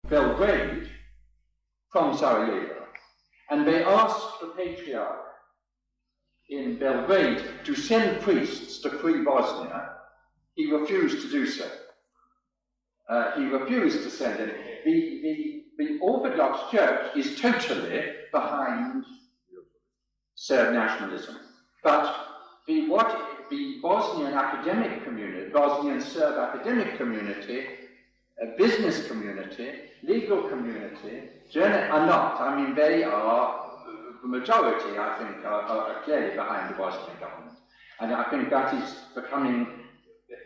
Belgrade from Sarajevo, and they asked the Patriarch in Belgrade to send priests to free Bosnia. He refused to do so. He refused to send any. The Orthodox Church is totally behind Serb nationalism, but the Bosnian academic community, Bosnian Serb academic community, business community, legal community, are not. I mean, they are, the majority, I think, are clearly behind the Bosnian government. And I think that is becoming,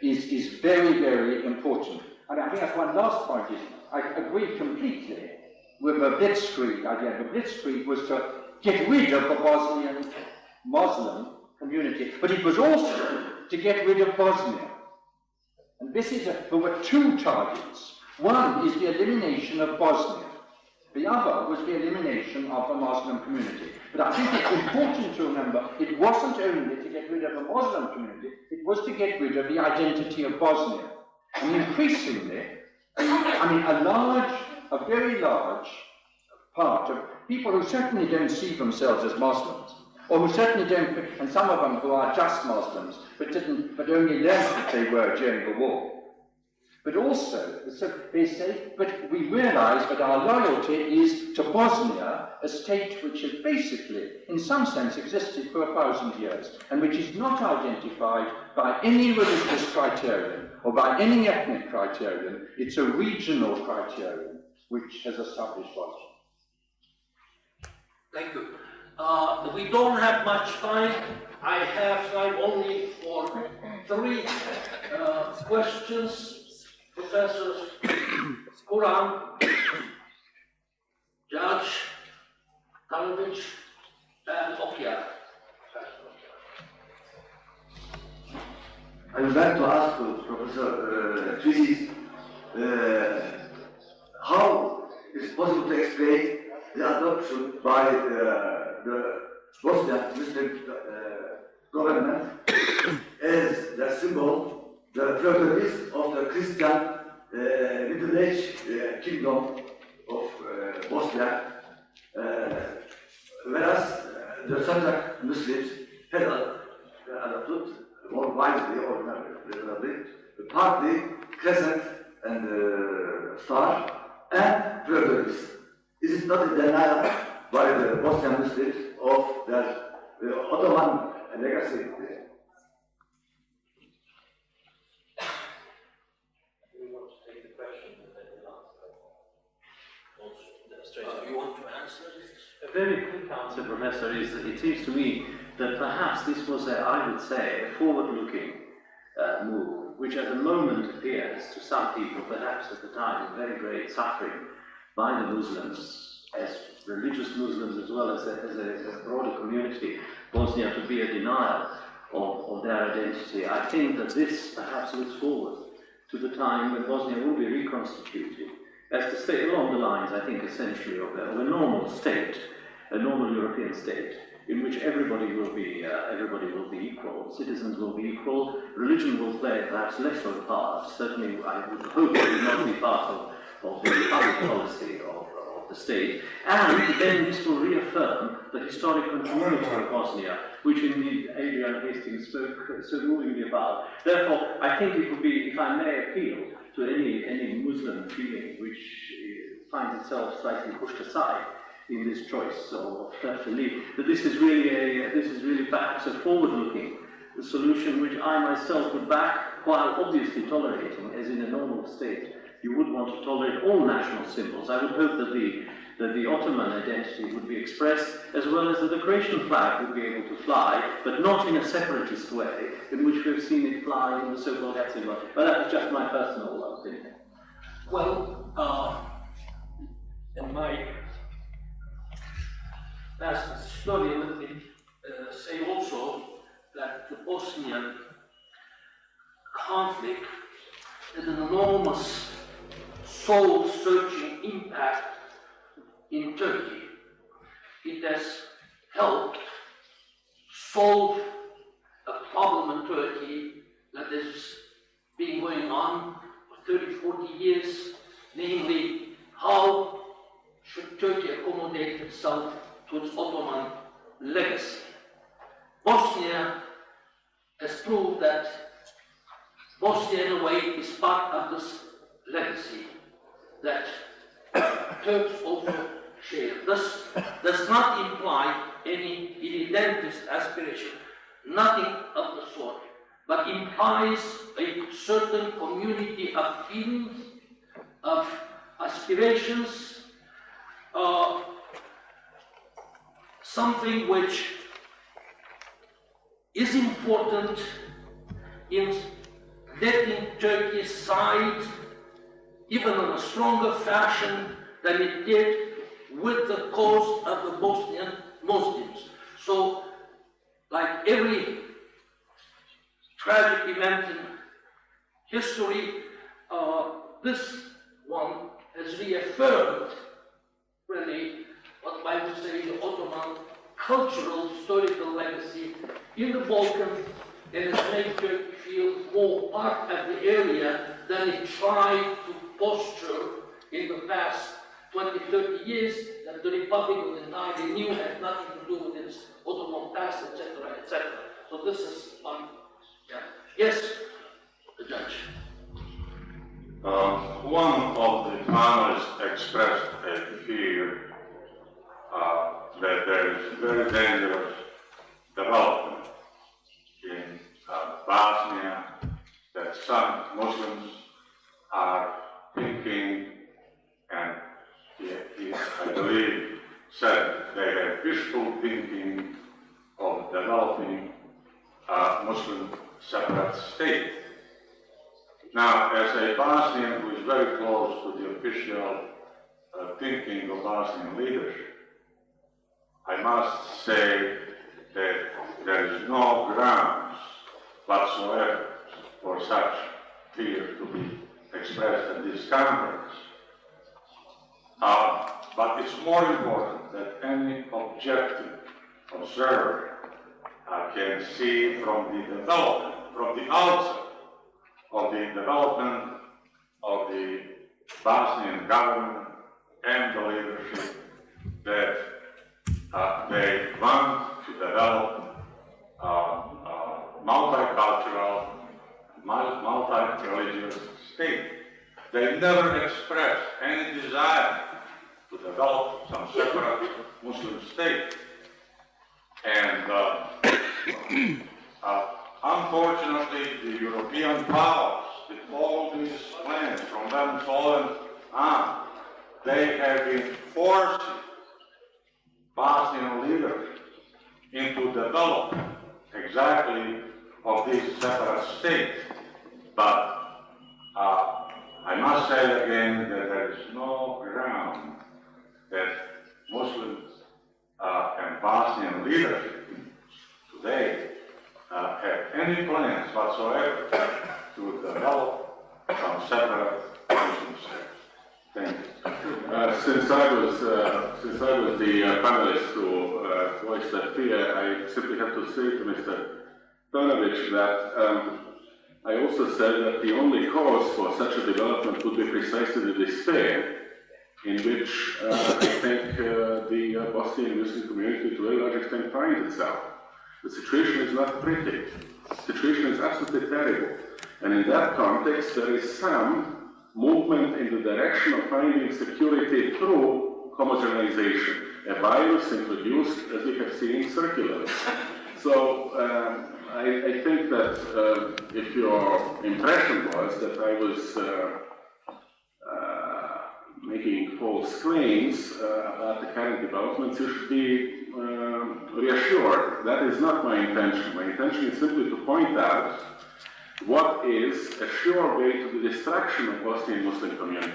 is very, very important. And I think that's one last point is, I agree completely with the Blitzkrieg idea. The Blitzkrieg was to get rid of the Bosnian Muslim community, but it was also to get rid of Bosnia. And this is there were two targets. One is the elimination of Bosnia. The other was the elimination of the Muslim community. But I think it's important to remember it wasn't only to get rid of the Muslim community, it was to get rid of the identity of Bosnia. And increasingly, a very large part of people who certainly don't see themselves as Muslims, or who certainly don't, and some of them who are just Muslims, but only learned that they were during the war. But also, so they say, but we realize that our loyalty is to Bosnia, a state which has basically, in some sense, existed for 1,000 years, and which is not identified by any religious criterion, or by any ethnic criterion. It's a regional criterion which has established Bosnia. Thank you. We don't have much time. I have time only for 3 questions. Professors Kuran, Judge, Tanovic, and Okyar. I would like to ask Professor Twisis, how is it possible to explain the adoption by the Bosnian Muslim government as the symbol, the protagonist of the Christian Middle Age kingdom of Bosnia, whereas the Seljuk Muslims had adopted more widely or reasonably partly crescent and star and protagonist. Is it not a denial by the Bosnian Muslims of their Ottoman legacy? You want to answer this? A very quick answer, Professor, is it seems to me that perhaps this was, I would say, a forward-looking move, which at the moment appears to some people, perhaps at the time, very great suffering by the Muslims, as religious Muslims as well as a broader community, Bosnia to be a denial of their identity. I think that this perhaps looks forward to the time when Bosnia will be reconstituted as to stay along the lines, I think, essentially of a normal state, a normal European state, in which everybody will be equal, citizens will be equal, religion will play perhaps less of a part. Certainly, I would hope it will not be part of the public policy of the state, and then this will reaffirm the historic continuity of Bosnia, which indeed Adrian Hastings spoke so movingly about. Therefore, I think it would be, if I may appeal to any Muslim feeling which finds itself slightly pushed aside in this choice of belief, that this is really perhaps a forward-looking solution which I myself would back, while obviously tolerating, as in a normal state, you would want to tolerate all national symbols. I would hope that the Ottoman identity would be expressed, as well as that the Croatian flag would be able to fly, but not in a separatist way, in which we've seen it fly in the so-called Herzegovina. But that is just my personal opinion. Well, in my past study, let me say also that the Bosnian conflict had an enormous soul-searching impact in Turkey. It has helped solve a problem in Turkey that has been going on for 30, 40 years, namely how Turkey accommodated itself to its Ottoman legacy. Bosnia has proved that Bosnia, in a way, is part of this legacy that Turks also share. This does not imply any irredentist aspiration, nothing of the sort, but implies a certain community of feelings, of aspirations, something which is important in letting Turkey's side even in a stronger fashion than it did with the cause of the Bosnian Muslims. So, like every tragic event in history, this one has reaffirmed, really, what I would say the Ottoman cultural, historical legacy in the Balkans, and has made Turkey feel more part of the area than it tried to posture in the past 20, 30 years, that the Republic of the entirely new had nothing to do with its Ottoman past, etc., etc. So this is one. Yeah. Yes, the judge. One of the panelists expressed a fear that there is very dangerous development in Bosnia, that some Muslims are thinking, and he, I believe, said they have wishful thinking of developing a Muslim separate state. Now, as a Bosnian who is very close to the official thinking of Bosnian leadership, I must say that there is no grounds whatsoever for such fear to be expressed at this conference. But it's more important that any objective observer can see from the development, from the outset of the development of the Bosnian government and the leadership, that they want to develop multicultural, multi-religious state. They never expressed any desire to develop some separate Muslim state. And unfortunately, the European powers, with all these plans from them fallen on, they have been forcing Bosnian leaders into development exactly of this separate state. But I must say again that there is no ground that Muslims and Bosnian leadership today have any plans whatsoever to develop some separate Muslim state. Thank you. Since I was the panelist who voiced that fear, I simply have to say to Mr. Tonovic that I also said that the only cause for such a development would be precisely the despair in which I think the Bosnian Muslim community to a large extent finds itself. The situation is not pretty. The situation is absolutely terrible. And in that context, there is some movement in the direction of finding security through homogenization, a virus introduced, as we have seen, circularly. So I think that if your impression was that I was making false claims about the current developments, you should be reassured. That is not my intention. My intention is simply to point out what is a sure way to the destruction of Bosnian Muslim community.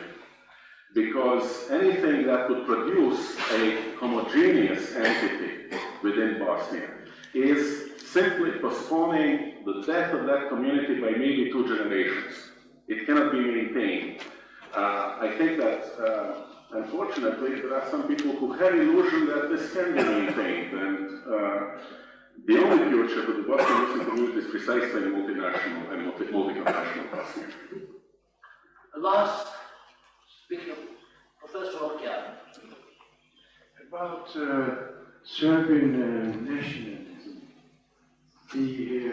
Because anything that would produce a homogeneous entity within Bosnia is simply postponing the death of that community by maybe 2 generations. It cannot be maintained. I think that, unfortunately, there are some people who have illusion that this can be maintained, and the only future for the Bosnian Muslim community is precisely multinational and multi-confessional Bosnia. Last speaker, Professor Orkian. About Serbian nationalism, the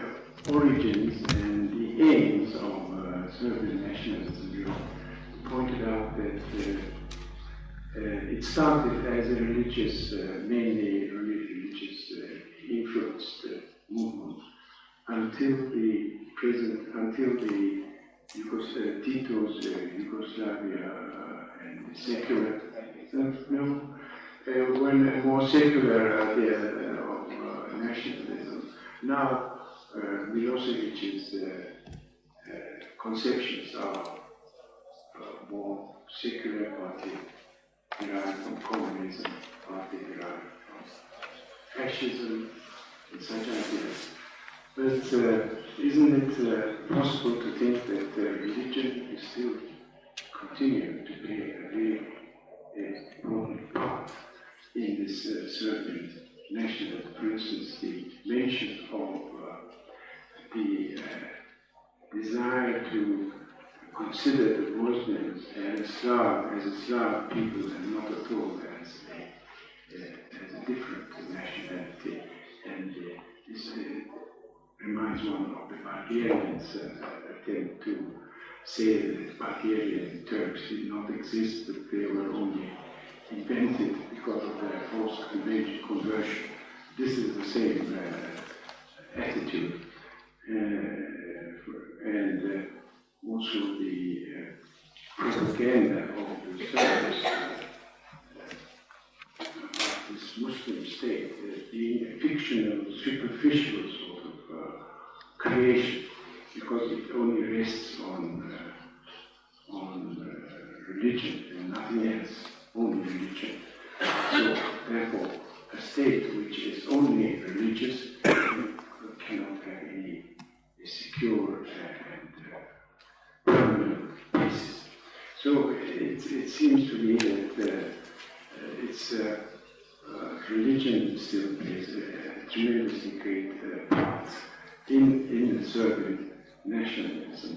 origins and the aims of Serbian nationalism, you pointed out that it started as a religious, mainly religious influenced movement until the Tito's Yugoslavia and secular, when a more secular idea of nationalism. Now Milosevic's conceptions are more secular party derived from communism, party derived from fascism, and such ideas. But isn't it possible to think that religion is still continuing to play a really important part in this Serbian nationalism? For instance, the mention of the desire to consider the Bosnians as a Slav people and not at all as a different nationality. And this reminds one of the Bulgarians' attempt to say that Bulgarian Turks did not exist, but they were only invented because of their forced conversion. This is the same attitude. And also the propaganda of the Serbs about this Muslim state being a fictional, superficial sort of creation, because it only rests on religion and nothing else, only religion. So therefore, a state which is only religious cannot have any secure and permanent basis. So it seems to me that religion still plays a tremendously great part in the Serbian nationalism.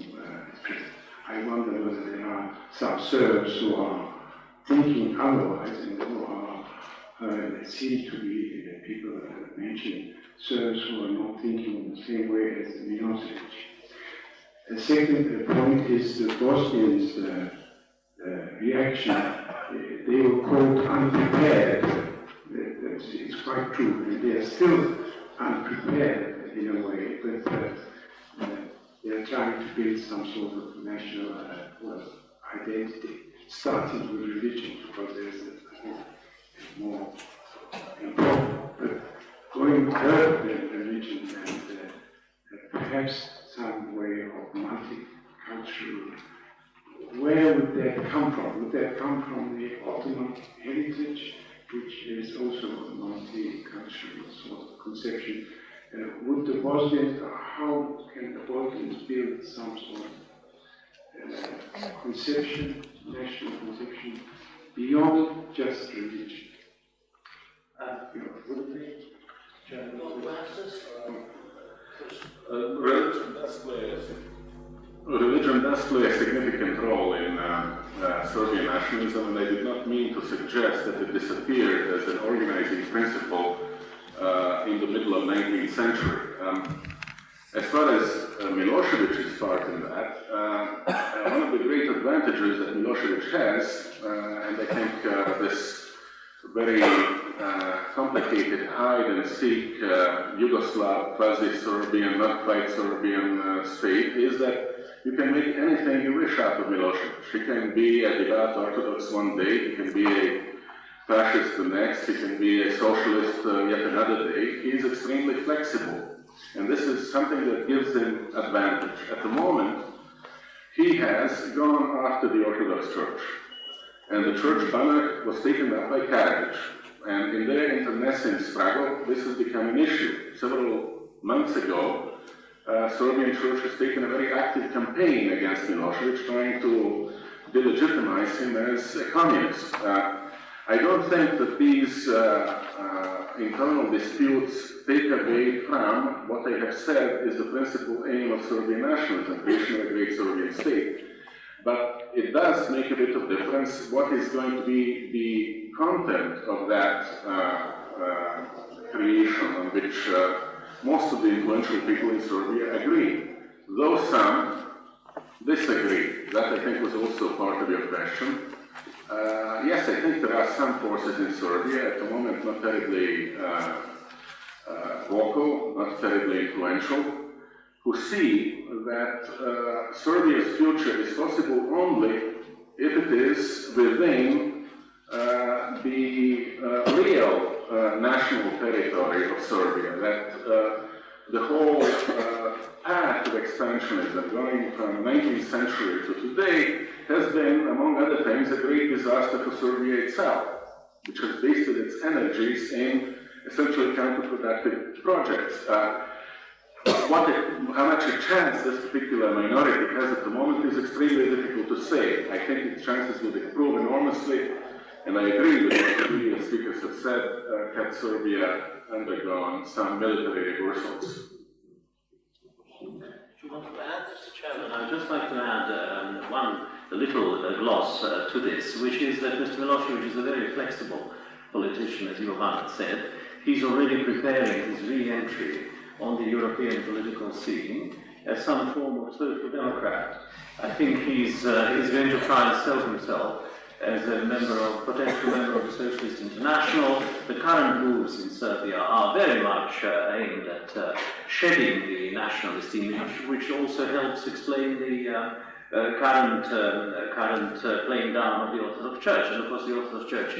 I wonder whether there are some Serbs who are thinking otherwise and who are, there seem to be people mentioning Serbs who are not thinking in the same way as Milosevic. The second point is the Bosnians' reaction. They were called unprepared. It's quite true. And they are still unprepared in a way, but they are trying to build some sort of national identity, starting with religion, because there's a more important, but going further than religion and perhaps some way of multicultural. Where would that come from? Would that come from the Ottoman heritage, which is also a multicultural sort of conception? Would the Bosnians, how can the Bosnians build some sort of conception, national conception, beyond just religion? Religion does play a significant role in Serbian nationalism, and I did not mean to suggest that it disappeared as an organizing principle in the middle of 19th century. As far as Milosevic's part in that, one of the great advantages that Milosevic has, and I think this very complicated hide-and-seek Yugoslav, quasi-Serbian, not quite Serbian state, is that you can make anything you wish out of Milosevic. He can be a devout Orthodox one day, he can be a fascist the next, he can be a socialist yet another day. He is extremely flexible, and this is something that gives him advantage. At the moment, he has gone after the Orthodox Church, and the church banner was taken up by Karadzic. And in their internecine struggle, this has become an issue. Several months ago, Serbian church has taken a very active campaign against Milosevic, trying to delegitimize him as a communist. I don't think that these internal disputes take away from what I have said is the principal aim of Serbian nationalism, creation of a great Serbian state. But it does make a bit of difference what is going to be the content of that creation on which most of the influential people in Serbia agree. Though some disagree. That, I think, was also part of your question. Yes, I think there are some forces in Serbia at the moment not terribly vocal, not terribly influential, who see that Serbia's future is possible only if it is within the real national territory of Serbia, that the whole path of expansionism going from the 19th century to today has been, among other things, a great disaster for Serbia itself, which has wasted its energies in essentially counterproductive projects. How much a chance this particular minority has at the moment is extremely difficult to say. I think its chances will improve enormously, and I agree with what the previous speakers have said, had Serbia undergone some military reversals. Mr. Chairman, I would just like to add a little gloss to this, which is that Mr. Milosevic is a very flexible politician, as Jovan said. He's already preparing his re-entry on the European political scene as some form of social democrat. I think he's going to try and sell himself as a potential member of the Socialist International. The current moves in Serbia are very much aimed at shedding the nationalist image, which also helps explain the current playing down of the Orthodox Church. And of course, the Orthodox Church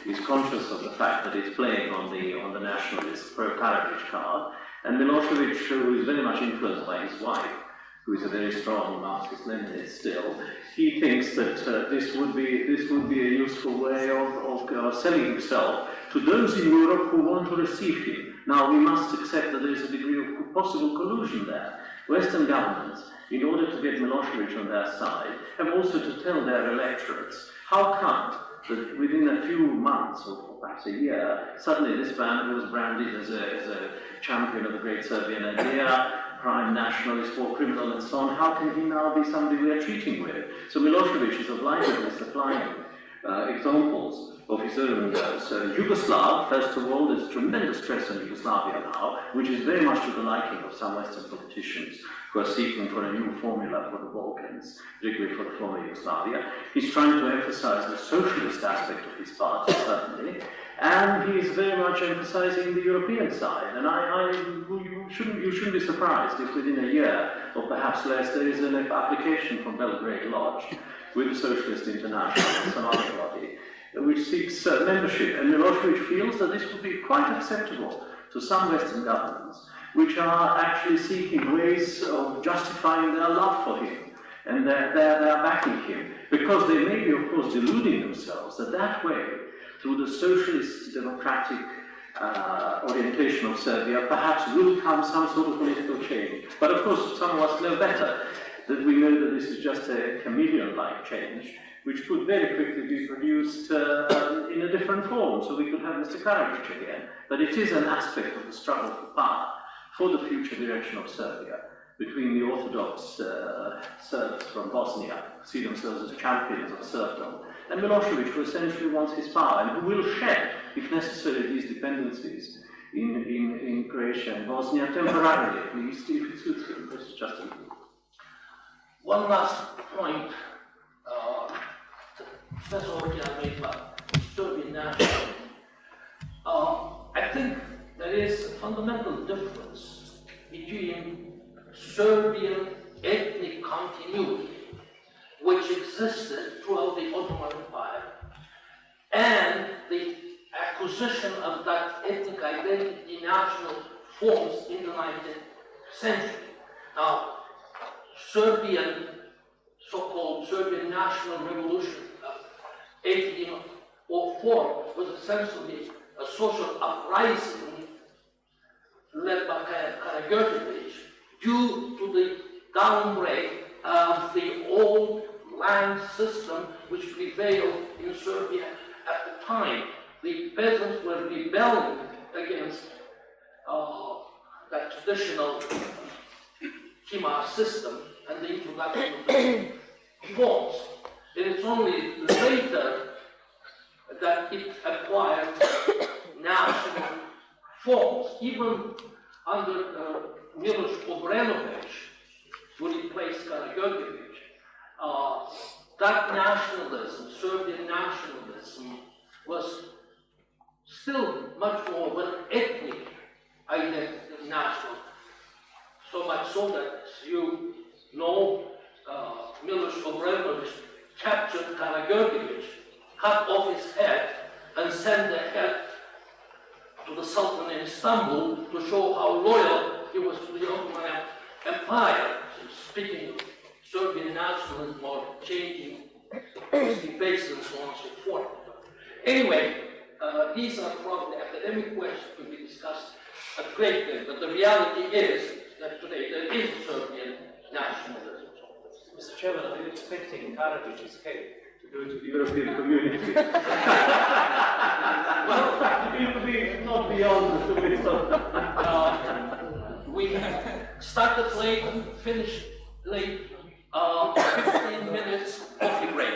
is conscious of the fact that it's playing on the nationalist pro-Karadzic card. And Milosevic, who is very much influenced by his wife, who is a very strong Marxist-Leninist still, he thinks that this would be a useful way of selling himself to those in Europe who want to receive him. Now, we must accept that there is a degree of possible collusion there. Western governments, in order to get Milosevic on their side, have also to tell their electorates, how come that within a few months, or perhaps a year, suddenly this man who was branded as a champion of the great Serbian idea, prime nationalist, war criminal, and so on, how can he now be somebody we are treating with? So Milosevic is obliged with supplying examples of his own Yugoslav. First of all, there's tremendous stress on Yugoslavia now, which is very much to the liking of some Western politicians who are seeking for a new formula for the Balkans, particularly for the former Yugoslavia. He's trying to emphasize the socialist aspect of his party, certainly, and he's very much emphasizing the European side. And you shouldn't be surprised if within a year, or perhaps less, there is an application from Belgrade Lodge with the Socialist International and some other body, which seeks membership. And Milosevic feels that this would be quite acceptable to some Western governments, which are actually seeking ways of justifying their love for him and their backing him, because they may be, of course, deluding themselves that way, through the socialist democratic orientation of Serbia, perhaps will come some sort of political change. But of course, some of us know better, that we know that this is just a chameleon-like change, which could very quickly be produced in a different form, so we could have Mr. Karadzic again. But it is an aspect of the struggle for power, for the future direction of Serbia, between the Orthodox Serbs from Bosnia, who see themselves as champions of serfdom, and Milosevic, who essentially wants his power, and who will shed, if necessary, these dependencies in Croatia and Bosnia, temporarily at least, if it suits him. This is just one last point. Professor Orjan made about Serbian nationalism. I think there is a fundamental difference between Serbian ethnic continuity, which existed throughout the Ottoman Empire, and the acquisition of that ethnic identity in national forms in the 19th century. Now, so-called Serbian National Revolution of 1804 was essentially a social uprising led by Karadzic due to the downgrade of the old land system which prevailed in Serbia at the time. The peasants were rebelling against that traditional Timar system and the introduction forms. It is only later that it acquired national forms. Even under Miloš Obrenović, who replaced Karađorđević, that nationalism, Serbian nationalism, was still much more of an ethnic identity than national. So much so that you know Miloš Obrenović captured Karađorđević, cut off his head, and sent the head to the Sultan in Istanbul to show how loyal he was to the Ottoman Empire. Speaking Serbian nationalism or changing debates and so on and so forth. Anyway, these are probably academic questions to be discussed at great length, but the reality is that today there is Serbian nationalism. Mr. Chairman, are you expecting Karađorđević's head to go to the European community? Well, it will be not beyond the limits of... We started late, finished late, 15 minutes coffee break.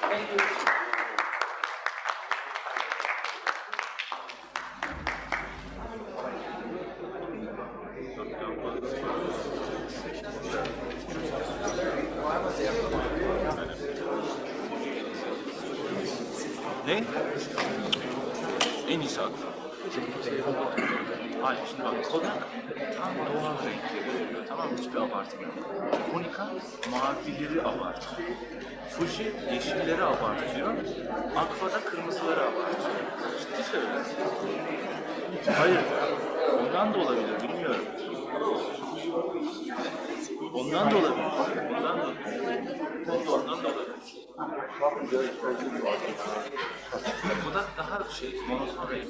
Thank you. Ne? En iyisi akfa. Hayır, şimdi bak kodak tam doğal renkleri veriyor, tamam mı? Hiçbir abartı yok. Konika mavileri abartıyor. Fuji yeşilleri abartıyor. Akfa da kırmızıları abartıyor. Ciddi söylüyorum. Hayır, ondan da olabilir, bilmiyorum. Ondan da olabilir. Ondan da olabilir. Ondan da olabilir. Kodak daha monoton renk.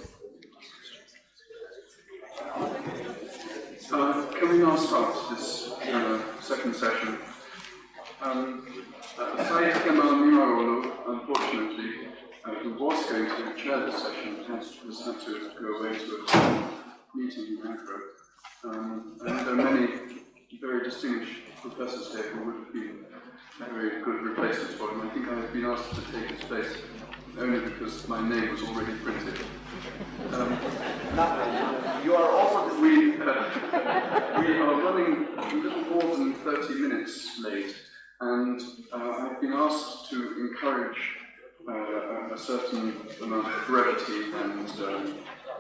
Can we now start this second session? Said Kemal Miroğlu, unfortunately, who was going to chair the session, has had to go away to a meeting in Ankara. And there are many very distinguished professors here who would have been very good replacements for him. I think I have been asked to take his place only because my name was already printed. You are also We are running a little more than 30 minutes late, and I've been asked to encourage a certain amount of brevity and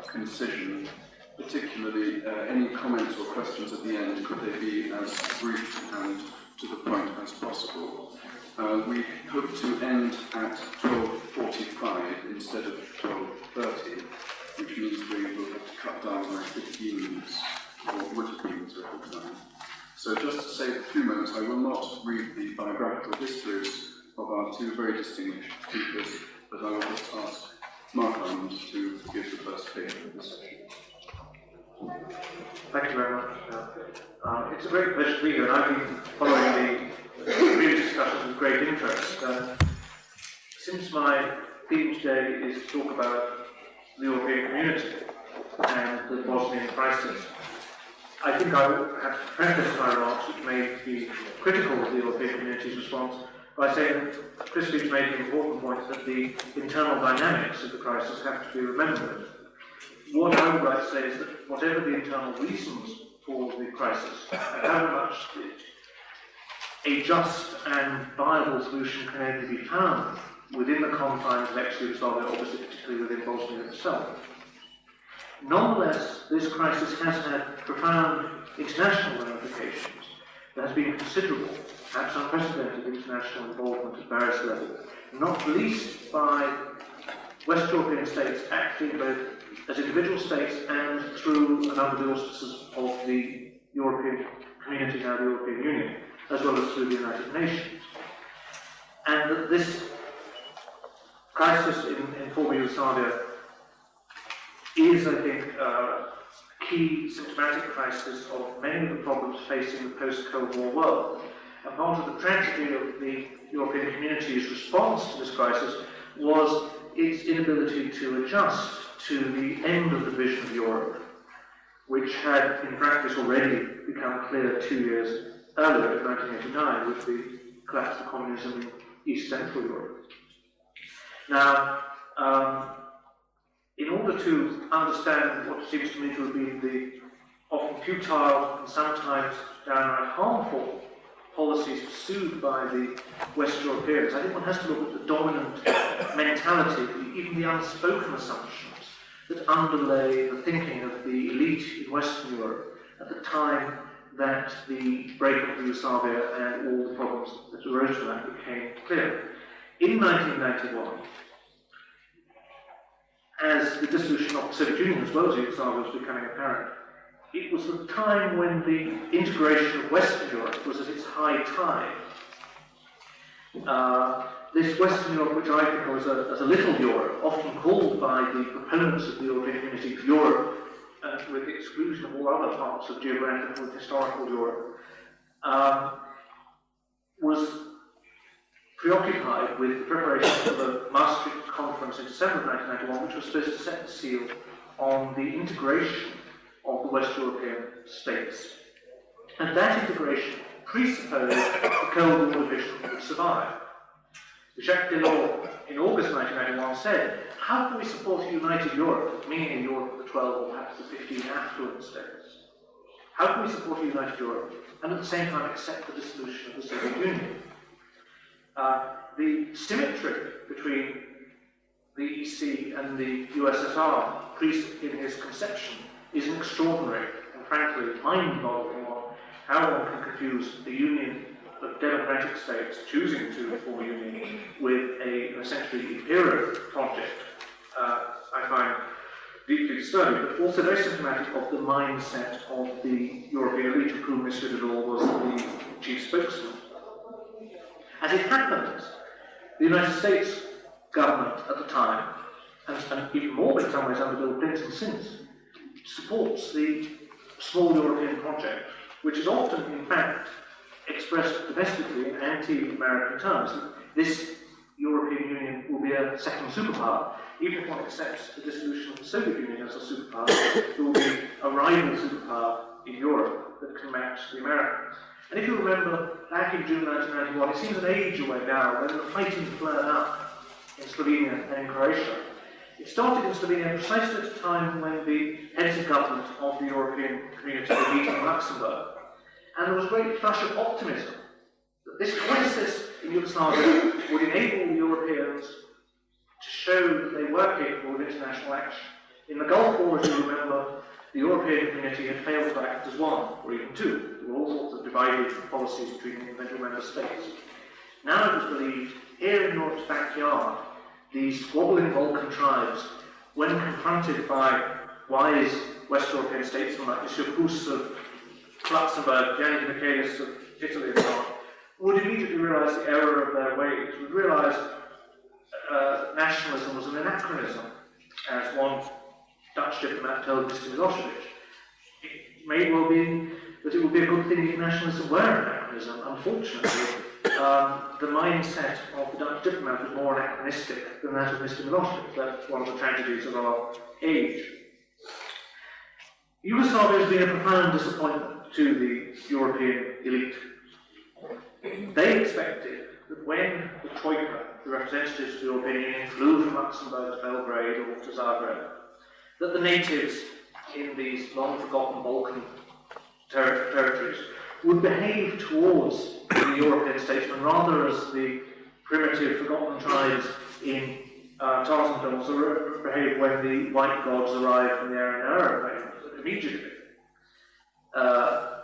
concision, particularly any comments or questions at the end, could they be as brief and to the point as possible. We hope to end at 12:45 instead of 12:30, which means we will have to cut down by 15 minutes, or would have been the time. So just to say a few moments, I will not read the biographical histories of our two very distinguished speakers, but I will just ask Mark Armand to give the first paper of this session. Thank you very much. It's a great pleasure to be here, and I've been following the previous discussions with great interest. Since my theme today is to talk about the European community and the Bosnian crisis, I think I will have to preface my remarks, which may be critical of the European community's response, by saying that Chris Leach made an important point that the internal dynamics of the crisis have to be remembered. What I would like to say is that whatever the internal reasons for the crisis, and how much a just and viable solution can only be found within the confines of ex-Yugoslavia, obviously particularly within Bosnia itself. Nonetheless, this crisis has had profound international ramifications. There has been considerable, perhaps unprecedented international involvement at various levels, not least by West European states acting both as individual states and through a number of the auspices of the European community, now the European Union, as well as through the United Nations. And that this crisis in former Yugoslavia is, I think, a key symptomatic crisis of many of the problems facing the post-Cold War world. And part of the tragedy of the European community's response to this crisis was its inability to adjust to the end of the vision of Europe, which had in practice already become clear 2 years earlier, in 1989, with the collapse of communism in East Central Europe. Now, in order to understand what seems to me to have been the often futile and sometimes downright harmful policies pursued by the West Europeans, I think one has to look at the dominant mentality, even the unspoken assumptions that underlay the thinking of the elite in Western Europe at the time that the breakup of Yugoslavia and all the problems that arose from that became clear. In 1991, as the dissolution of the Soviet Union as well as Yugoslavia was becoming apparent, it was the time when the integration of Western Europe was at its high tide. This Western Europe, which I think of as a little Europe, often called by the proponents of the European Community Europe, with the exclusion of all other parts of geographical and historical Europe, was preoccupied with the preparation for the Maastricht Conference in December of 1991, which was supposed to set the seal on the integration of the West European states. And that integration presupposed the Cold War division would survive. Jacques Delors, in August 1991, said, how can we support a united Europe, meaning a Europe of the 12 or perhaps the 15 affluent states? How can we support a united Europe and at the same time accept the dissolution of the Soviet Union? The symmetry between the EC and the USSR in his conception is an extraordinary and frankly mind-boggling one. How one can confuse a union of democratic states choosing to form a union with an essentially imperial project, I find deeply disturbing, but also very symptomatic of the mindset of the European elite, of whom Mr. Delors was the chief spokesman. As it happens, the United States government at the time, and even more in some ways under Bill Clinton since, supports the small European project, which is often, in fact, expressed domestically in anti-American terms. This European Union will be a second superpower. Even if one accepts the dissolution of the Soviet Union as a superpower, there will be a rival superpower in Europe that can match the Americans. And if you remember, back in June 1991, it seems an age away now, when the fighting flared up in Slovenia and in Croatia. It started in Slovenia precisely at a time when the heads of government of the European community were meeting in Luxembourg. And there was a great flush of optimism that this crisis in Yugoslavia would enable the Europeans to show that they were capable of international action. In the Gulf War, as you remember, the European community had failed to act as one, or even two. There were all sorts of divided policies between the individual member states. Now it was believed, here in Europe's backyard, these squabbling Balkan tribes, when confronted by wise West European statesmen like Monsieur Pousse of Luxembourg, Gianni Michaelis of Italy and so on, would immediately realise the error of their ways, would realise nationalism was an anachronism, as one Dutch diplomat told Mr. Milosevic. It may well be that it would be a good thing if nationalism were an anachronism. Unfortunately, the mindset of the Dutch diplomat was more anachronistic than that of Mr. Milosevic. That's one of the tragedies of our age. Yugoslavia has been a profound disappointment to the European elite. They expected that when the Troika, the representatives of the European Union, flew from Luxembourg to Belgrade or to Zagreb, that the natives in these long-forgotten Balkan territories would behave towards the European statesmen rather as the primitive, forgotten tribes in Tarzan films behave when the white gods arrive from the Aryan immediately.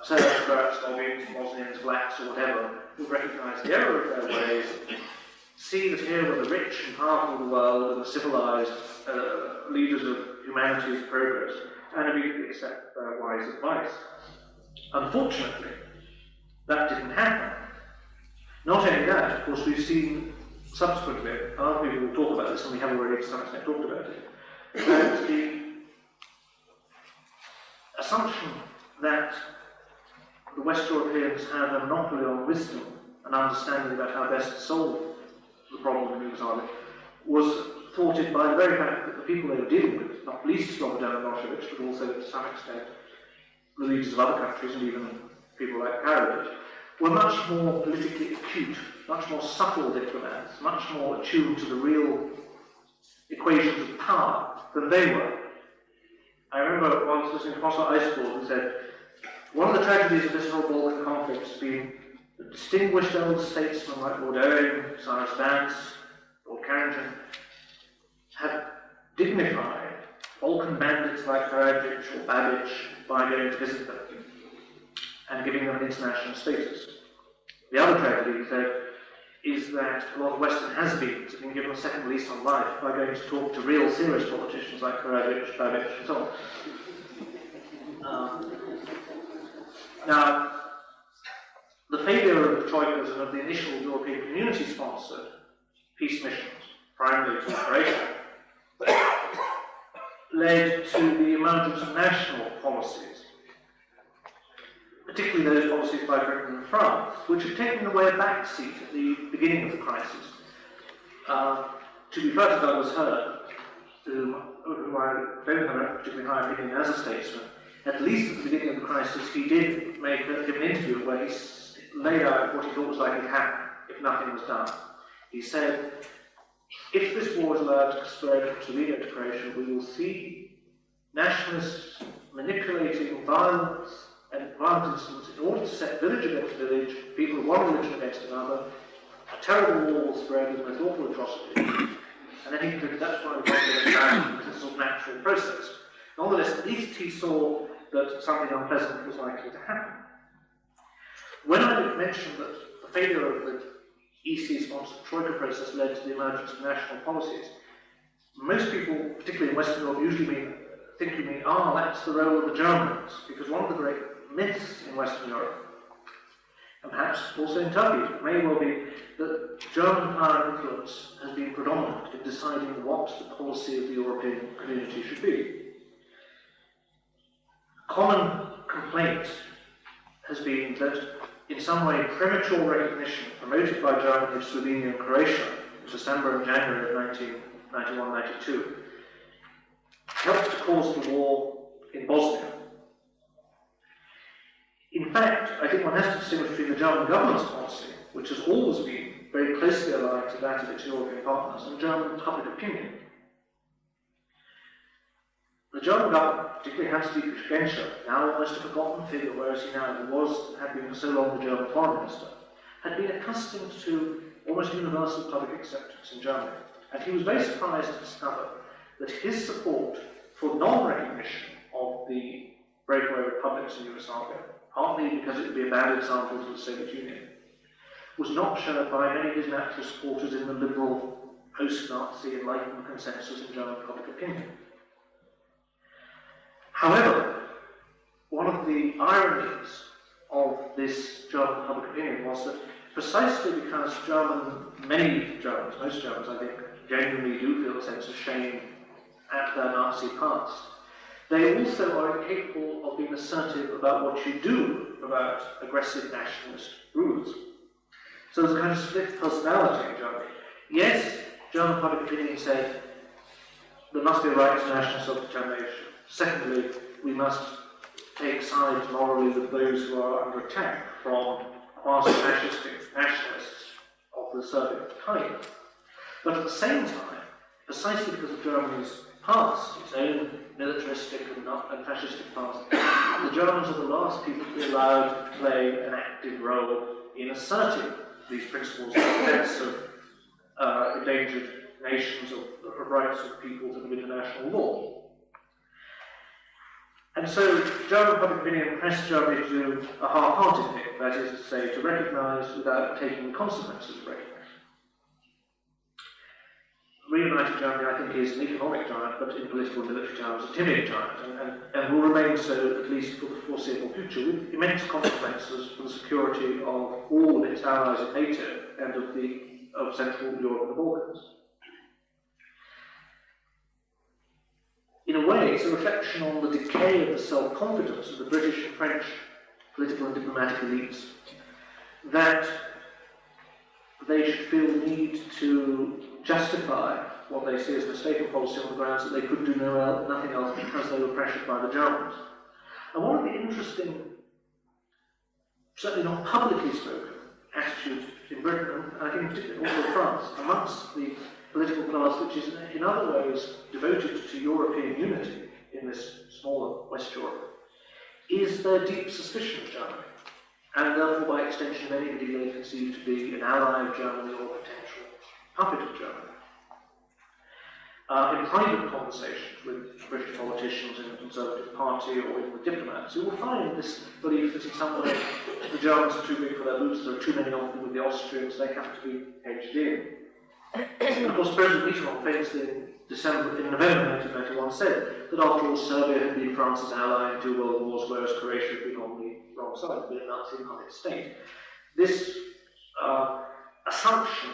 Serbs, Croats, Slovenes, Bosnians, blacks, or whatever, would recognise the error of their ways, see that here were the rich and powerful of the world and the civilised leaders of humanity's progress, and immediately accept their wise advice. Unfortunately, that didn't happen. Not only that, of course, we've seen subsequently, other people will talk about this, and we have already to some extent talked about it, that the assumption that the West Europeans have a monopoly on wisdom and understanding about how best to solve the problem in Yugoslavia was thwarted by the very fact that the people they were dealing with, not least Slobodan Milosevic, but also to some extent the leaders of other countries and even people like Karadzic, were much more politically acute much more subtle diplomats, much more attuned to the real equations of power than they were. I remember once listening to François Eisbourg who said, one of the tragedies of this whole Balkan conflict has been that distinguished old statesmen like Lord Erring, Cyrus Vance, Lord Carrington, have dignified Balkan bandits like Karadzic or Babic by going to visit them and giving them an international status. The other tragedy, he said, is that a lot of Western has-beens have been given a second lease on life by going to talk to real serious politicians like Karadzic, Babic, and so on. Now, the failure of the Troikas and of the initial European community-sponsored peace missions, primarily to Croatia, led to the emergence of national policies, particularly those policies by Britain and France, which had taken away a backseat at the beginning of the crisis. To be fair to Douglas Hurd, whom I don't have a particularly high opinion as a statesman, at least at the beginning of the crisis, he did give an interview where he laid out what he thought was likely to happen if nothing was done. He said, if this war is allowed to spread from Slovenia to Croatia, we will see nationalists manipulating violence and violent incidents in order to set village against village, people of one religion against another, a terrible war will spread with most awful atrocities. And then he concluded that's why we got to the because it's a natural process. Nonetheless, at least he saw that something unpleasant was likely to happen. When I mentioned that the failure of the EC-sponsored Troika process led to the emergence of national policies, most people, particularly in Western Europe, usually think you mean, that's the role of the Germans, because one of the great myths in Western Europe, and perhaps also in Turkey, may well be that German power and influence has been predominant in deciding what the policy of the European community should be. A common complaint has been that in some way premature recognition promoted by Germany of Slovenia and Croatia in December and January of 1991-92 helped to cause the war in Bosnia. In fact, I think one has to distinguish between the German government's policy, which has always been very closely aligned to that of its European partners, and German public opinion. The German government, particularly Hans-Dietrich Genscher, now almost a forgotten figure, whereas he now had been for so long the German foreign minister, had been accustomed to almost universal public acceptance in Germany. And he was very surprised to discover that his support for non-recognition of the breakaway republics in Yugoslavia, partly because it would be a bad example to the Soviet Union, was not shared by many of his natural supporters in the liberal, post-Nazi, enlightened consensus in German public opinion. However, one of the ironies of this German public opinion was that precisely because many Germans, most Germans I think, genuinely do feel a sense of shame at their Nazi past, they also are incapable of being assertive about what you do about aggressive nationalist rulers. So there's a kind of split personality in Germany. Yes, German public opinion said there must be a right to national self-determination. Secondly, we must take sides morally with those who are under attack from quasi-fascistic nationalists of the Soviet kind. But at the same time, precisely because of Germany's past, its own militaristic and fascistic past, the Germans are the last people to be allowed to play an active role in asserting these principles of defense of endangered nations, of rights of peoples and of international law. And so German public opinion pressed Germany to do a half-hearted thing, that is to say, to recognise without taking the consequences of recognition. Reunited Germany, I think, is an economic giant, but in political and military terms, a timid giant, and will remain so at least for the foreseeable future, with immense consequences for the security of all of its allies in NATO and of Central Europe and the Balkans. In a way, it's a reflection on the decay of the self-confidence of the British and French political and diplomatic elites, that they should feel the need to justify what they see as mistaken policy on the grounds that they could do nothing else because they were pressured by the Germans. And one of the interesting, certainly not publicly spoken, attitudes in Britain, and I think in particular also France, amongst the political class which is in other ways devoted to European unity in this smaller West Europe, is their deep suspicion of Germany, and therefore by extension of anybody they conceive to be an ally of Germany or potential puppet of Germany. In private conversations with British politicians in the Conservative Party or even with diplomats, you will find this belief that in some way the Germans are too big for their boots, there are too many of them with the Austrians, they have to be hedged in. And of course, President Mitterrand famously in November 1991 said that after all Serbia had been France's ally in 2 world wars, whereas Croatia had been on the wrong side, being a Nazi-incarnate state. This assumption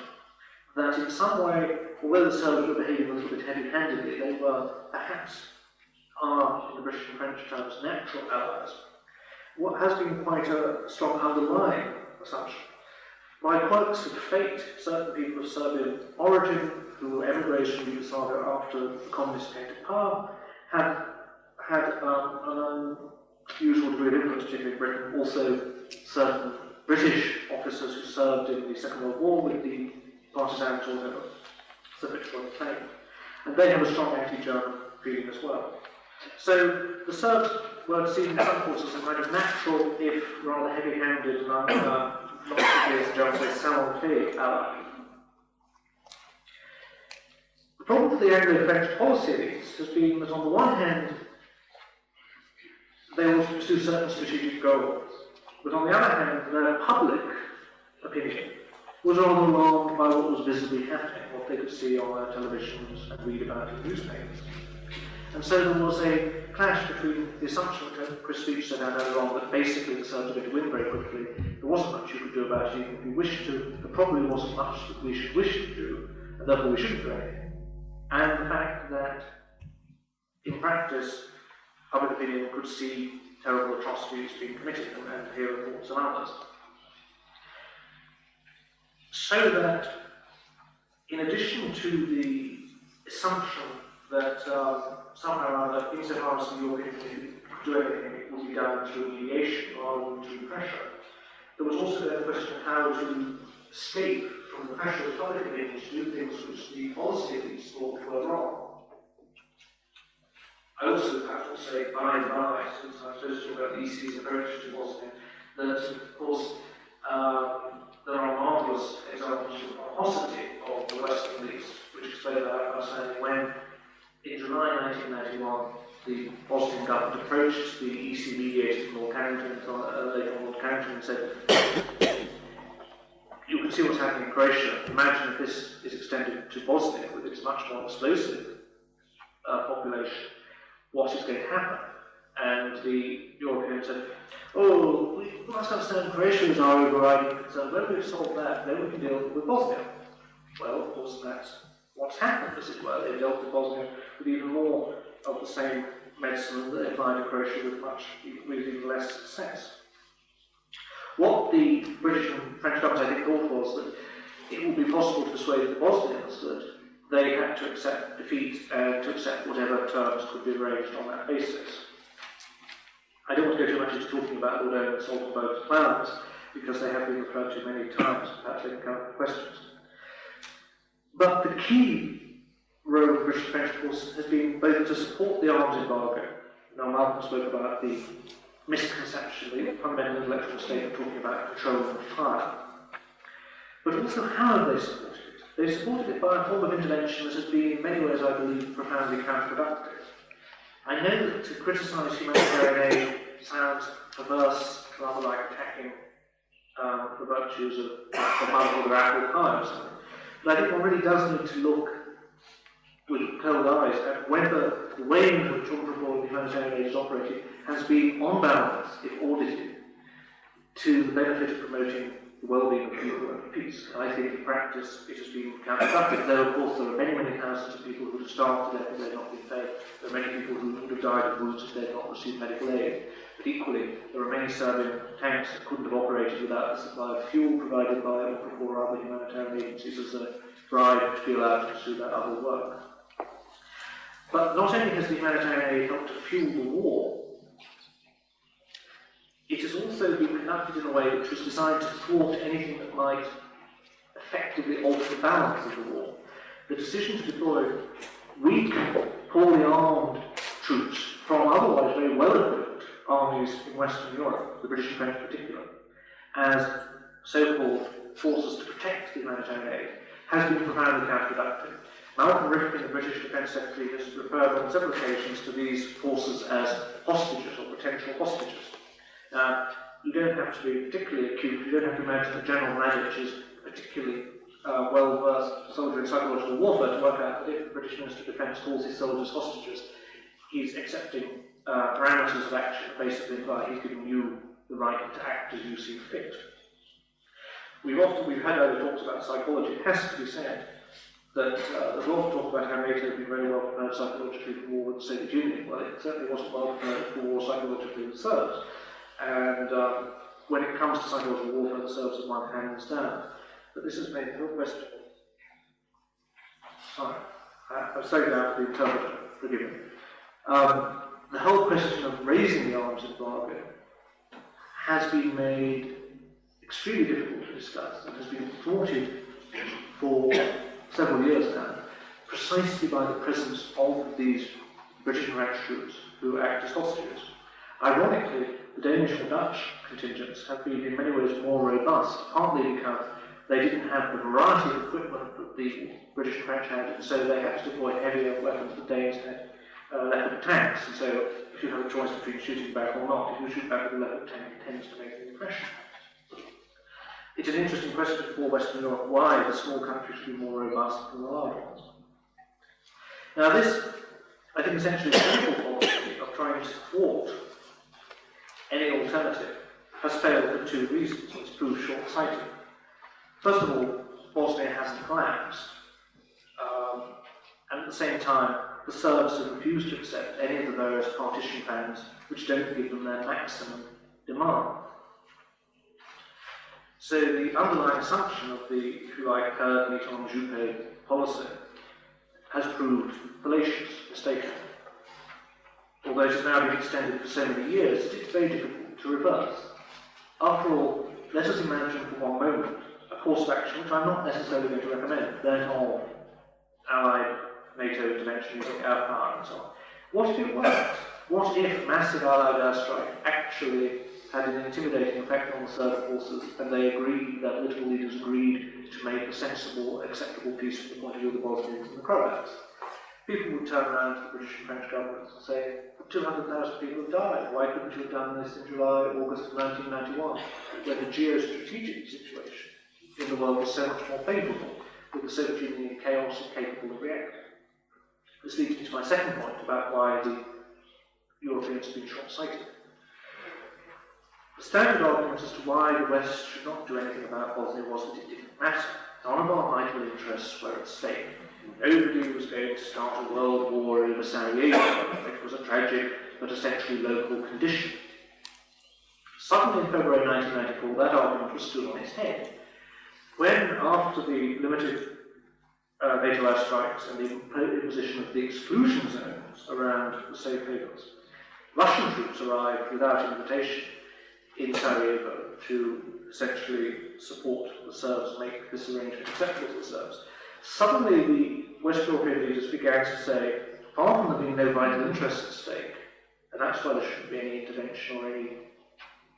that in some way, although the Serbs were behaving a little bit heavy-handedly, they were perhaps in the British and French terms, natural allies, what has been quite a strong underlying assumption. By quirks of fate, certain people of Serbian origin who emigrated from Yugoslavia after the communists came to power had an unusual degree of influence, particularly in Britain. Also, certain British officers who served in the Second World War with the partisans or whatever, subject to the claim. And they have a strong anti-German feeling as well. So the Serbs were seen in some quarters as a kind of natural, if rather heavy-handed, not particularly as the Germans say, salon-fait ally. The problem with the Anglo-French policy of these has been that on the one hand, they want to pursue certain strategic goals, but on the other hand, their public opinion was rather alarmed by what was visibly happening, what they could see on their televisions and read about in newspapers. And so there was a clash between the assumption that Chris Leach said earlier on that basically the Serbs were going to win very quickly. There wasn't much you could do about it even if you wished to. There probably wasn't much that we should wish to do, and therefore we shouldn't do anything. And the fact that, in practice, public opinion could see terrible atrocities being committed and hear reports of others. So that, in addition to the assumption that somehow or other, insofar as the European Union could do anything, it would be done through mediation rather than through pressure, there was also the question of how to escape from the pressure of public opinion to do things which the policy elites thought were wrong. I also have to say, by and by, since I'm supposed to talk about the EC's approach to Bosnia, that of course there are marvellous examples of pomposity of the Western elites, which explain that understanding when, in July 1991, the Bosnian government approached the EC mediator from Lord Carrington, later on Lord Carrington, and said, you can see what's happening in Croatia. Imagine if this is extended to Bosnia with its much more explosive population, what is going to happen? And the Europeans said, oh, we must understand Croatia is our overriding concern. When we've solved that, then we can deal with Bosnia. Well, of course, that's what's happened, as it were. They've dealt with Bosnia with even more of the same medicine that they applied to Croatia with even less success. What the British and French governments, I think, thought was that it would be possible to persuade the Bosnians that they had to accept defeat and to accept whatever terms could be arranged on that basis. I don't want to go too much into talking about Lord Owen's Stoltenberg's plans, because they have been referred to many times, perhaps they can come up with questions. But the key role of the British and French, of course, has been both to support the arms embargo. Now, Malcolm spoke about the misconception, the fundamental intellectual mistake of talking about control of fire. But also, how have they supported it? They supported it by a form of intervention that has been, in many ways, I believe, profoundly counterproductive. I know that to criticise humanitarian aid sounds perverse, rather like attacking the virtues of the mother or apple pie or something. But I think one really does need to look with cold eyes at whether the way in which uncontrolled humanitarian aid is operated has been, on balance, if audited, to the benefit of promoting the well-being of people and peace. And I think in practice it has been counterproductive, though of course there are many, many thousands of people who have starved to death if they've not been fed. There are many people who would have died of wounds if they'd not received medical aid. But equally, there are many Serbian tanks that couldn't have operated without the supply of fuel provided by UNRWA or other humanitarian agencies as a bribe to be allowed to pursue that other work. But not only has the humanitarian aid helped to fuel the war, it has also been conducted in a way which was designed to thwart anything that might effectively alter the balance of the war. The decision to deploy weak, poorly armed troops from otherwise very well-equipped armies in Western Europe, the British and French in particular, as so-called forces to protect the humanitarian aid, has been profoundly counterproductive. Malcolm Rifkin, the British Defence Secretary, has referred on several occasions to these forces as hostages or potential hostages. Now, you don't have to be particularly acute, you don't have to imagine that General Mladic is particularly well-versed soldier in psychological warfare to work out that if the British Minister of Defence calls his soldiers hostages, he's accepting parameters of action that basically imply he's giving you the right to act as you see fit. We've had other talks about psychology. It has to be said that there's a lot of talk about how NATO has been very well prepared psychologically for war with the Soviet Union. Well, it certainly wasn't well prepared for war psychologically with the Serbs. And when it comes to psychological warfare, the Serbs have won hands down. But this has made the whole question. Sorry, I've slowed down for the interpreter, forgive me. The whole question of raising the arms embargo has been made extremely difficult to discuss and has been thwarted for several years now, precisely by the presence of these British and French troops who act as hostages. Ironically, the Danish and Dutch contingents have been in many ways more robust, partly because they didn't have the variety of equipment that the British and French had, and so they had to deploy heavier weapons. The Danes had Leopard tanks, and so if you have a choice between shooting back or not, if you shoot back with a Leopard tank, it tends to make an impression. It's an interesting question for Western Europe why the small countries should be more robust than the large ones. Now this, I think, essentially the central policy of trying to thwart any alternative has failed for two reasons. It's proved short-sighted. First of all, Bosnia hasn't collapsed. And at the same time, the Serbs have refused to accept any of the various partition plans which don't give them their maximum demand. So the underlying assumption of the, if you like, Nisan policy has proved fallacious, mistaken. Although it has now been extended for so many years, it's very difficult to reverse. After all, let us imagine for one moment a course of action which I'm not necessarily going to recommend, that of Allied NATO intervention using air power and so on. What if it worked? What if massive Allied airstrike actually had an intimidating effect on the Serb forces, and they agreed, their political leaders agreed to make a sensible, acceptable peace from the point of view of the Bosnians and the Croats? People would turn around to the British and French governments and say, 200,000 people have died. Why couldn't you have done this in July, August of 1991, when the geostrategic situation in the world was so much more favourable, with the Soviet Union in chaos and capable of reacting? This leads me to my second point about why the Europeans have been short-sighted. The standard argument as to why the West should not do anything about Bosnia was that it didn't matter. None of our vital interests were at stake. Nobody was going to start a world war over Sarajevo. It was a tragic but essentially local condition. Suddenly in February 1994, that argument was stood on its head. When, after the limited NATO airstrikes and the imposition of the exclusion zones around the safe havens, Russian troops arrived without invitation in Sarajevo to essentially support the Serbs, make this arrangement acceptable to the Serbs. Suddenly the West European leaders began to say, far from there being no vital interest at stake, and that's why there shouldn't be any intervention or any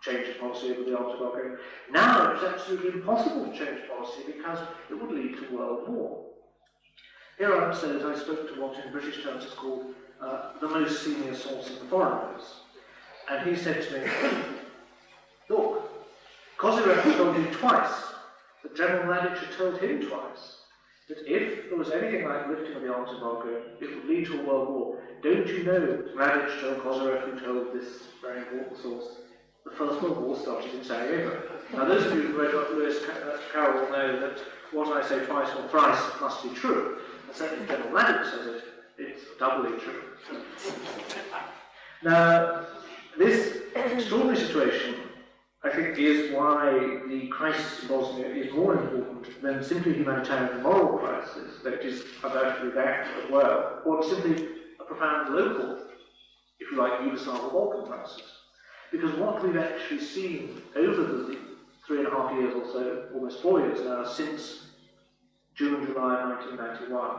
change of policy over the arms embargo. Now it's absolutely impossible to change policy because it would lead to world war. Here I would say that I spoke to what in British terms is called the most senior source in the Foreign Office. And he said to me, look, Kozyrev told you twice that General Mladic had told him twice that if there was anything like lifting of the arms embargo, it would lead to a world war. Don't you know Mladic told Kozyrev, who told this very important source, the First World War started in Sarajevo. Now those of you who read Lewis Carroll know that what I say twice or thrice must be true. And certainly if General Mladic says it, it's doubly true. Now, this extraordinary situation, I think, is why the crisis in Bosnia is more important than simply a humanitarian and moral crisis, that is undoubtedly that as well, or simply a profound local, if you like, Yugoslav or Balkan crisis. Because what we've actually seen over the 3.5 years or so, almost 4 years now, since June, July 1991,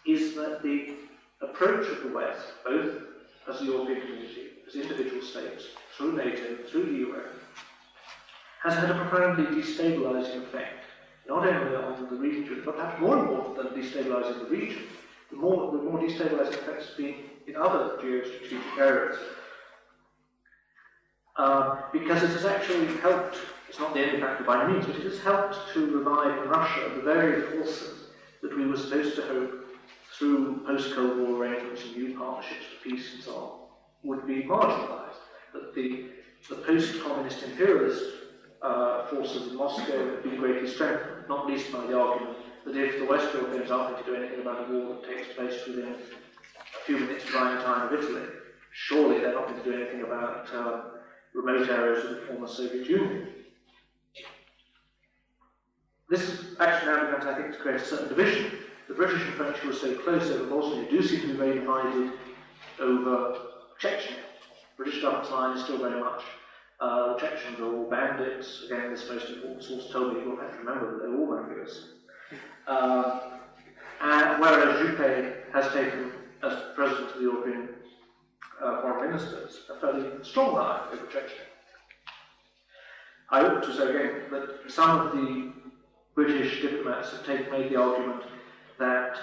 is that the approach of the West, both as the European community, as individual states, through NATO, through the UN, has had a profoundly destabilising effect, not only on the region, but perhaps more important than destabilising the region, the more destabilising effects have been in other geostrategic areas. Because it has actually helped, it's not the only factor by any means, but it has helped to revive in Russia the very forces that we were supposed to hope through post-Cold War arrangements and new partnerships for peace and so on, would be marginalised. That the post-communist imperialist forces in Moscow have been greatly strengthened, not least by the argument that if the West Europeans aren't going to do anything about a war that takes place within a few minutes flying time of Italy, surely they're not going to do anything about remote areas of the former Soviet Union. This has actually now begun, I think, to create a certain division. The British and French, who are so close over Bosnia, do seem to be very divided over Chechnya. The British government's line is still very much the Chechens are all bandits. Again, this most important source told me, you'll have to remember that they're all mafias. And whereas Juppé has taken, as President of the European Foreign Ministers, a fairly strong line over Chechnya. I ought to say again that some of the British diplomats have made the argument that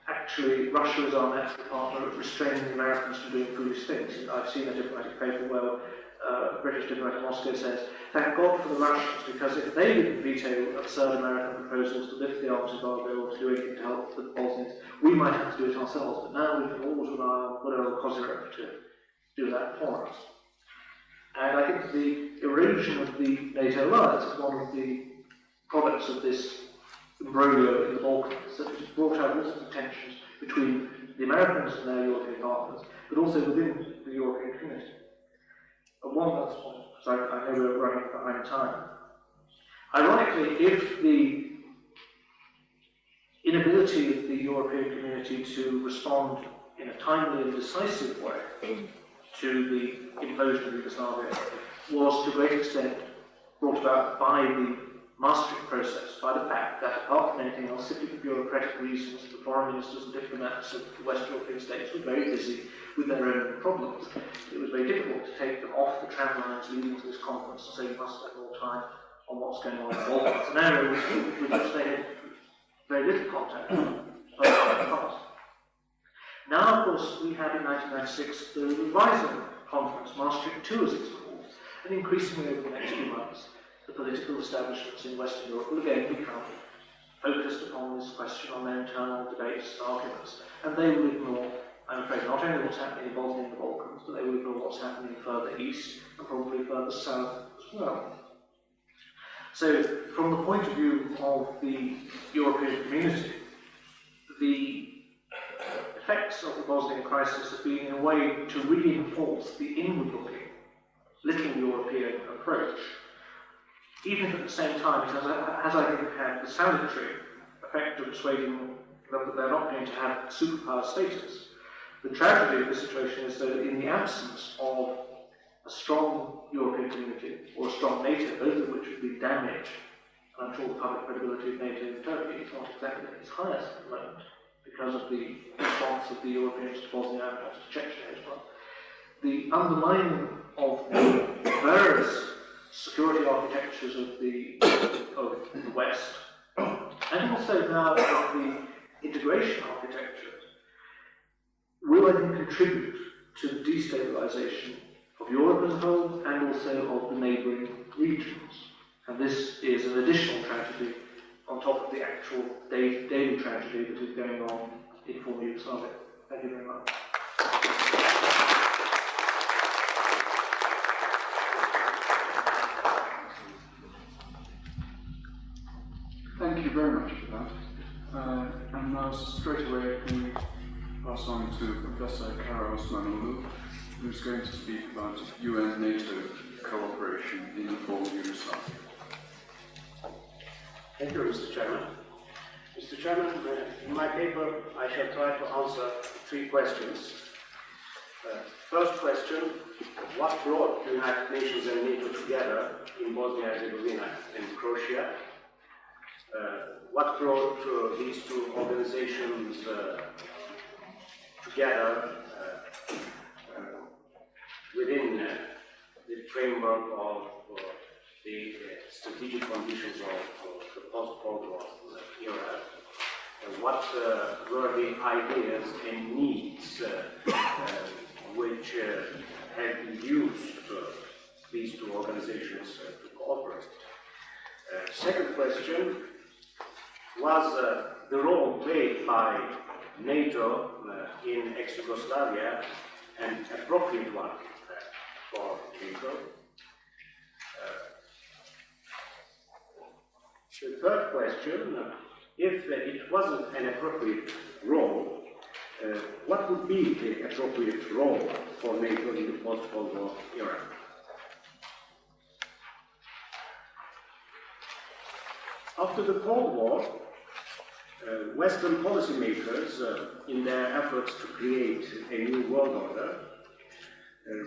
actually Russia is our natural partner at restraining the Americans from doing foolish things. I've seen a diplomatic paper where a British diplomat in Moscow says, thank God for the Russians, because if they didn't veto absurd American proposals to lift the arms embargo or to do anything to help the Bosnians, we might have to do it ourselves. But now we can always rely on whatever Kozyrev to do that for us. And I think the erosion of the NATO alliance is one of the products of this imbroglio in the Balkans that has brought out lots of tensions between the Americans and their European partners, but also within the European community. And one last point, because I know we're running behind time. Ironically, if the inability of the European community to respond in a timely and decisive way to the implosion of Yugoslavia was to a great extent brought about by the Maastricht process, by the fact that, apart from anything else, simply for bureaucratic reasons, the foreign ministers and diplomats of the West European states were very busy with their own problems. It was very difficult to take them off the tram lines leading to this conference and say you must spend more time on what's going on in the Balkans, an area with which they had very little contact in the past. Now, of course, we have in 1996 the revising conference, Maastricht II as it's called, and increasingly over the next few months, the political establishments in Western Europe will again become focused upon this question on their internal debates and arguments, and they will ignore, I'm afraid, not only what's happening in Bosnia and the Balkans, but they will ignore what's happening further east and probably further south as well. So, from the point of view of the European community, the effects of the Bosnian crisis have been in a way to reinforce the inward-looking, little European approach, even if at the same time it has, I think, had the salutary effect of persuading them that they're not going to have superpower status. The tragedy of the situation is that in the absence of a strong European community or a strong NATO, both of which have been damaged, and I'm sure the public credibility of NATO in Turkey is not exactly at its highest at the moment because of the response of the Europeans to Bosnia and perhaps to Chechnya as well. The undermining of the various security architectures of the West, and also now of the integration architectures, will, I think, contribute to the destabilisation of Europe as a whole and also of the neighbouring regions. And this is an additional tragedy on top of the actual daily tragedy that is going on in former Yugoslavia. Thank you very much. Thank you very much for that. And now straight away we pass on to Professor Kara Osmanoğlu, who's going to speak about UN-NATO cooperation in the former Yugoslavia. Thank you, Mr. Chairman. Mr. Chairman, in my paper I shall try to answer 3 questions. First question, what brought the United Nations and NATO together in Bosnia and Herzegovina and Croatia? what brought these two organizations together within the framework of the strategic conditions of the post-Cold War era. What were the ideas and needs which had induced these two organizations to cooperate? Second question was the role played by NATO in ex-Yugoslavia, an appropriate one for NATO. The third question, if it wasn't an appropriate role, what would be the appropriate role for NATO in the post-Cold War era? After the Cold War, Western policymakers, in their efforts to create a new world order,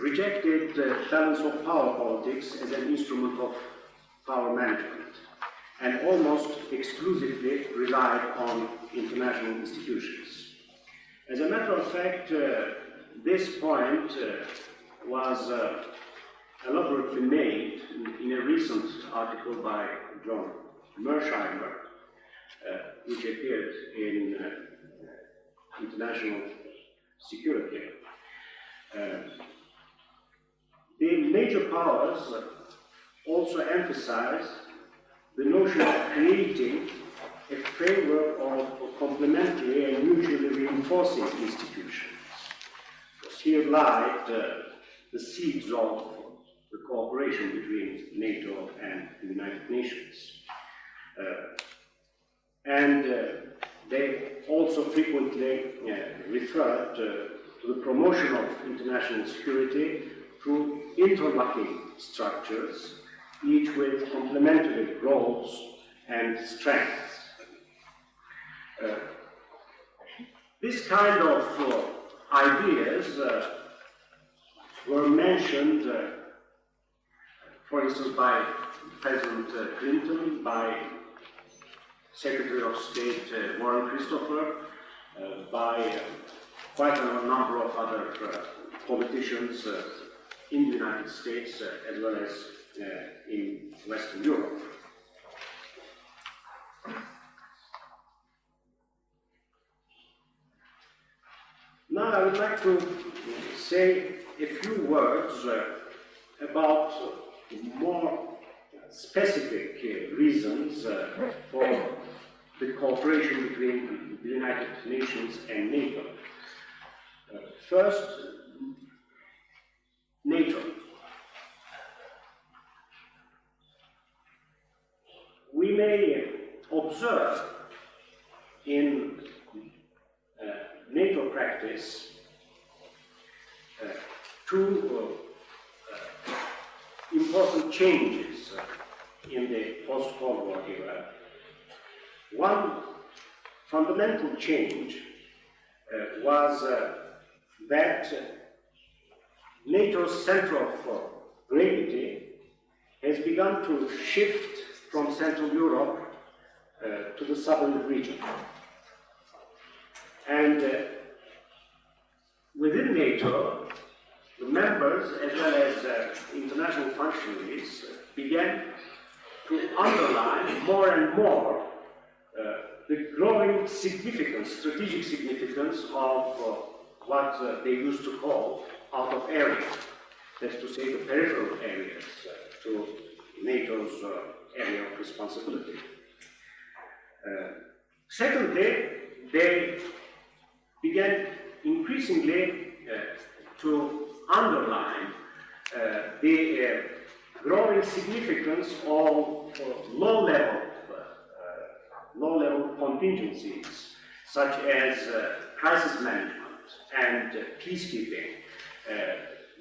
rejected balance of power politics as an instrument of power management, and almost exclusively relied on international institutions. As a matter of fact, this point was elaborately made in a recent article by John Mersheimer, which appeared in International Security. The major powers also emphasized the notion of creating a framework of complementary and mutually reinforcing institutions. Because here lie the seeds of the cooperation between NATO and the United Nations. They also frequently referred to the promotion of international security through interlocking structures, each with complementary roles and strengths. This kind of ideas were mentioned, for instance, by President Clinton, by Secretary of State Warren Christopher, by quite a number of other politicians in the United States as well as in Western Europe. Now I would like to say a few words about more specific reasons for the cooperation between the United Nations and NATO. First, NATO. We may observe in NATO practice two important changes in the post-Cold War era. One fundamental change was that NATO's center of gravity has begun to shift from Central Europe to the southern region. And within NATO, the members as well as international functionaries began to underline more and more the growing significance, strategic significance of what they used to call out of area, that's to say the peripheral areas to NATO's area of responsibility. Secondly, they began increasingly to underline the growing significance of low-level contingencies, such as crisis management and peacekeeping.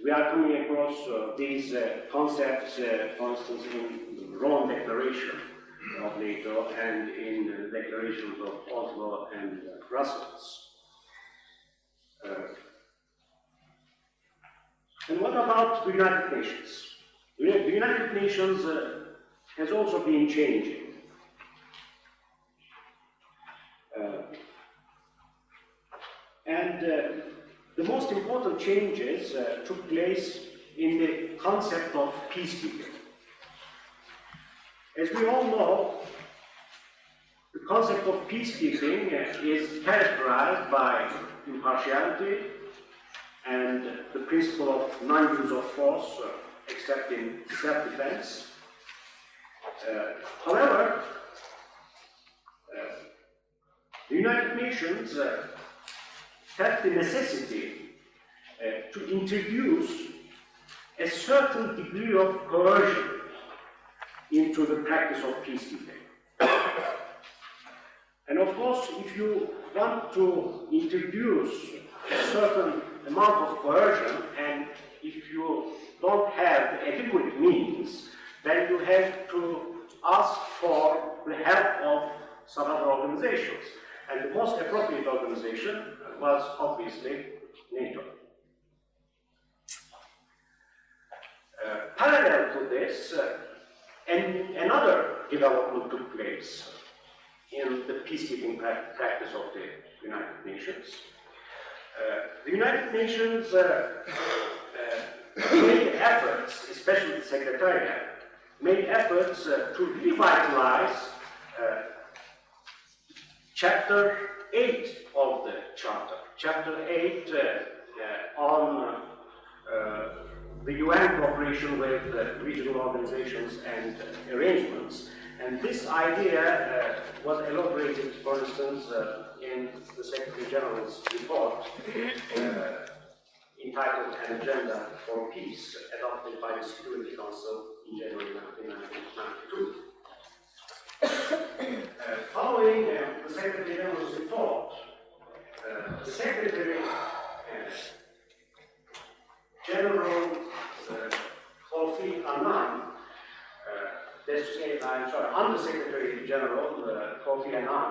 We are coming across these concepts, for instance, in the Rome Declaration of NATO and in the declarations of Oslo and Brussels. And what about the United Nations? The United Nations has also been changing. the most important changes took place in the concept of peacekeeping. As we all know, the concept of peacekeeping is characterized by impartiality and the principle of non-use of force except in self-defense. However, the United Nations felt the necessity to introduce a certain degree of coercion into the practice of peacekeeping. And of course, if you want to introduce a certain amount of coercion, and if you don't have adequate means, then you have to ask for the help of some other organizations. And the most appropriate organization was obviously NATO. Parallel to this, another development took place in the peacekeeping practice of the United Nations. The United Nations made efforts, especially the Secretariat, made efforts to revitalize Chapter 8 of the Charter. Chapter 8 on the UN cooperation with regional organizations and arrangements. And this idea was elaborated, for instance, in the Secretary General's report entitled An Agenda for Peace, adopted by the Security Council in January 1992. Following the Secretary General's report, the Secretary General Kofi Annan, Undersecretary General Kofi Annan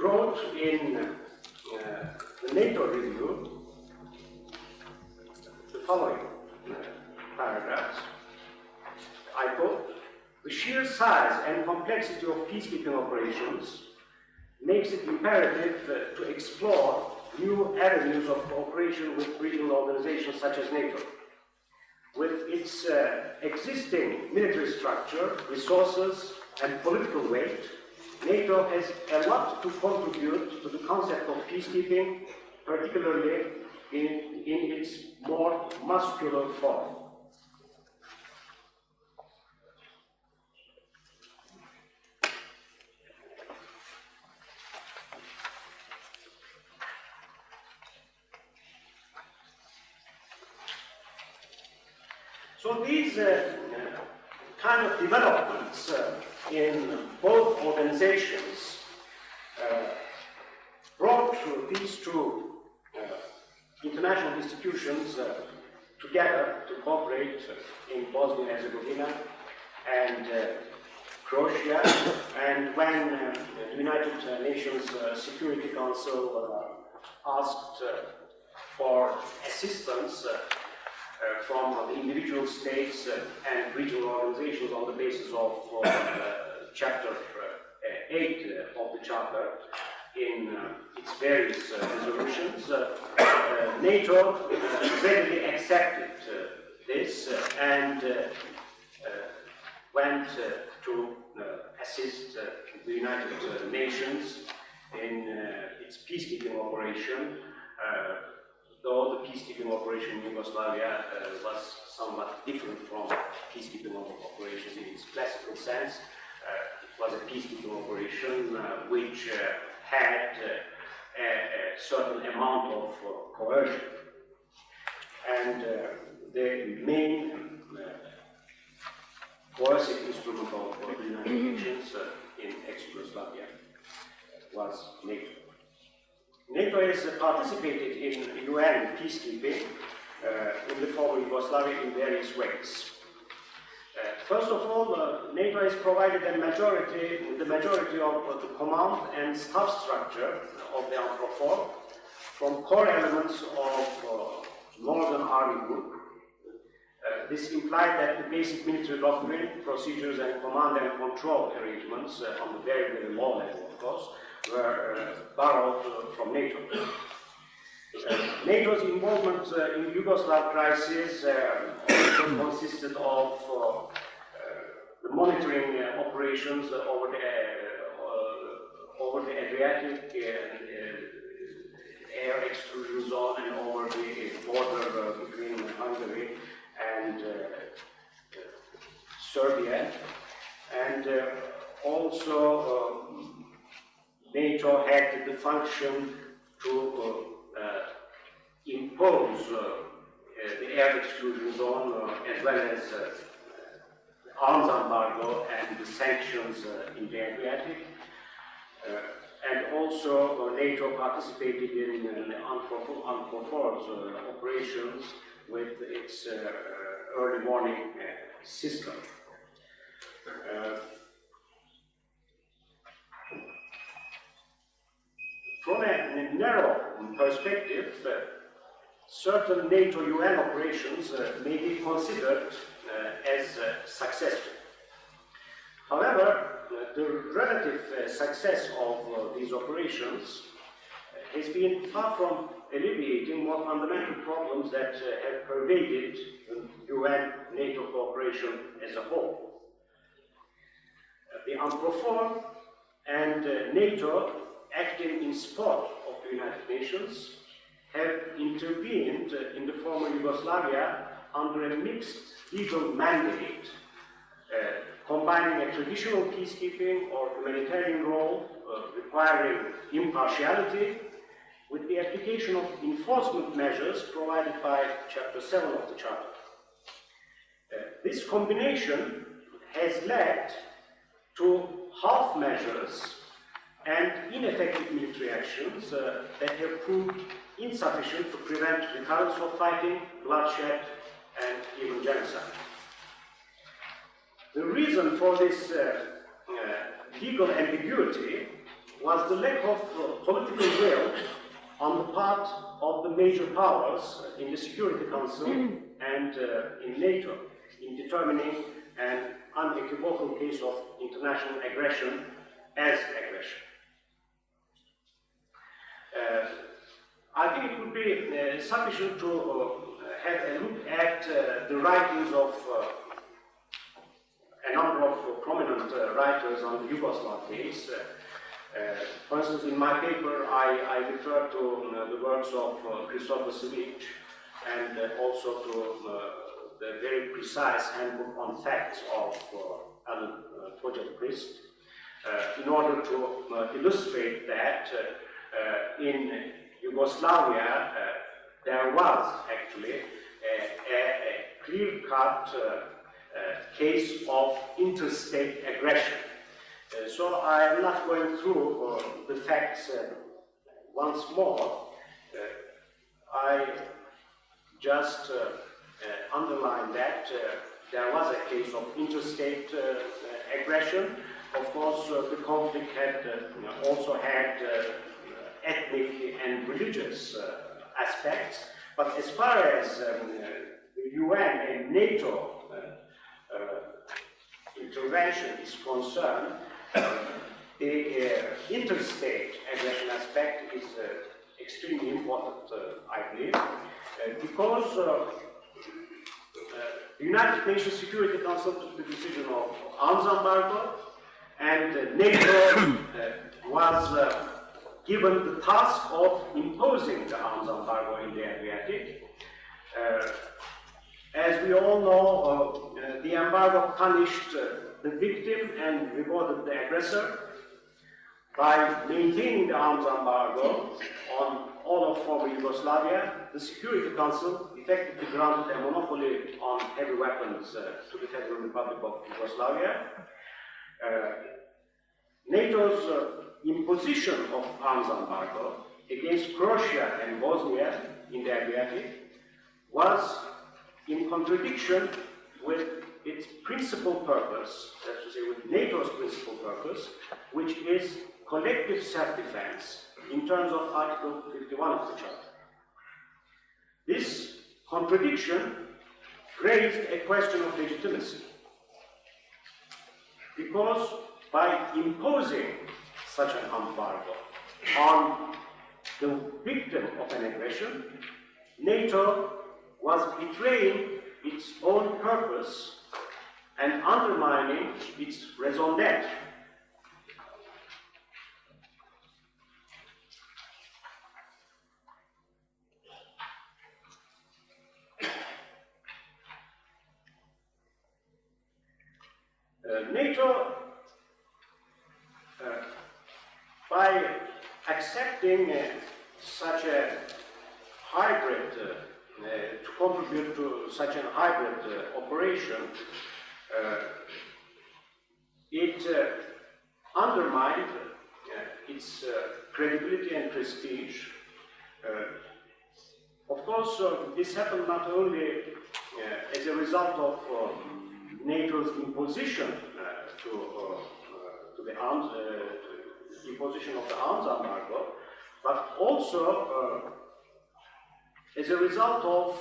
wrote in the NATO review the following paragraphs. I quote, "The sheer size and complexity of peacekeeping operations makes it imperative to explore new avenues of cooperation with regional organizations such as NATO. With its existing military structure, resources, and political weight, NATO has a lot to contribute to the concept of peacekeeping, particularly in its more muscular form." So these kind of developments in both organizations brought these two international institutions together to cooperate in Bosnia and Herzegovina and Croatia. And when the United Nations Security Council asked for assistance from the individual states and regional organizations on the basis of Chapter 8 of the Charter in its various resolutions, NATO readily accepted this and went to assist the United Nations in its peacekeeping operation. Though the peacekeeping operation in Yugoslavia was somewhat different from peacekeeping operations in its classical sense. It was a peacekeeping operation which had a certain amount of coercion. And the main coercive instrument of the United Nations in ex-Yugoslavia was NATO. NATO has participated in UN peacekeeping in the former Yugoslavia in various ways. First of all, NATO has provided the majority of the command and staff structure of the armed force from core elements of Northern Army Group. This implied that the basic military doctrine, procedures, and command and control arrangements on the very, very low level, of course, were borrowed from NATO. NATO's involvement in the Yugoslav crisis also consisted of the monitoring operations over the Adriatic air exclusion zone and over the border between Hungary and Serbia, and also NATO had the function to impose the air exclusion zone as well as arms embargo and the sanctions in the Adriatic. And also NATO participated in unforced operations with its early warning system. From a narrow perspective, certain NATO-UN operations may be considered as successful. However, the relative success of these operations has been far from alleviating more fundamental problems that have pervaded UN-NATO cooperation as a whole. The UNPROFOR and NATO, acting in support of the United Nations, have intervened in the former Yugoslavia under a mixed legal mandate, combining a traditional peacekeeping or humanitarian role requiring impartiality with the application of enforcement measures provided by Chapter 7 of the Charter. This combination has led to half measures and ineffective military actions that have proved insufficient to prevent recurrence of fighting, bloodshed, and even genocide. The reason for this legal ambiguity was the lack of political will on the part of the major powers in the Security Council and in NATO in determining an unequivocal case of international aggression as aggression. I think it would be sufficient to have a look at the writings of a number of prominent writers on the Yugoslav case. For instance, in my paper, I refer to the works of Christopher Silic and also to the very precise handbook on facts of Alan Tvođaković, in order to illustrate that in Yugoslavia there was actually a clear-cut case of interstate aggression. So I am not going through the facts once more. I just underline that there was a case of interstate aggression. Of course, the conflict had also had ethnic and religious aspects, but as far as the UN and NATO intervention is concerned, the interstate aggression aspect is extremely important, I believe, because the United Nations Security Council took the decision of arms embargo, and NATO was given the task of imposing the arms embargo in the Adriatic. As we all know, the embargo punished the victim and rewarded the aggressor. By maintaining the arms embargo on all of former Yugoslavia, the Security Council effectively granted a monopoly on heavy weapons to the Federal Republic of Yugoslavia. NATO's imposition of arms embargo against Croatia and Bosnia in the Adriatic was in contradiction with its principal purpose, that's to say with NATO's principal purpose, which is collective self-defense in terms of Article 51 of the Charter. This contradiction raised a question of legitimacy, because by imposing such an embargo on the victim of an aggression, NATO was betraying its own purpose and undermining its raison d'être. NATO, by accepting such a hybrid, to contribute to such a hybrid operation, it undermined its credibility and prestige. Of course, this happened not only as a result of NATO's imposition to the arms, imposition of the arms embargo, but also as a result of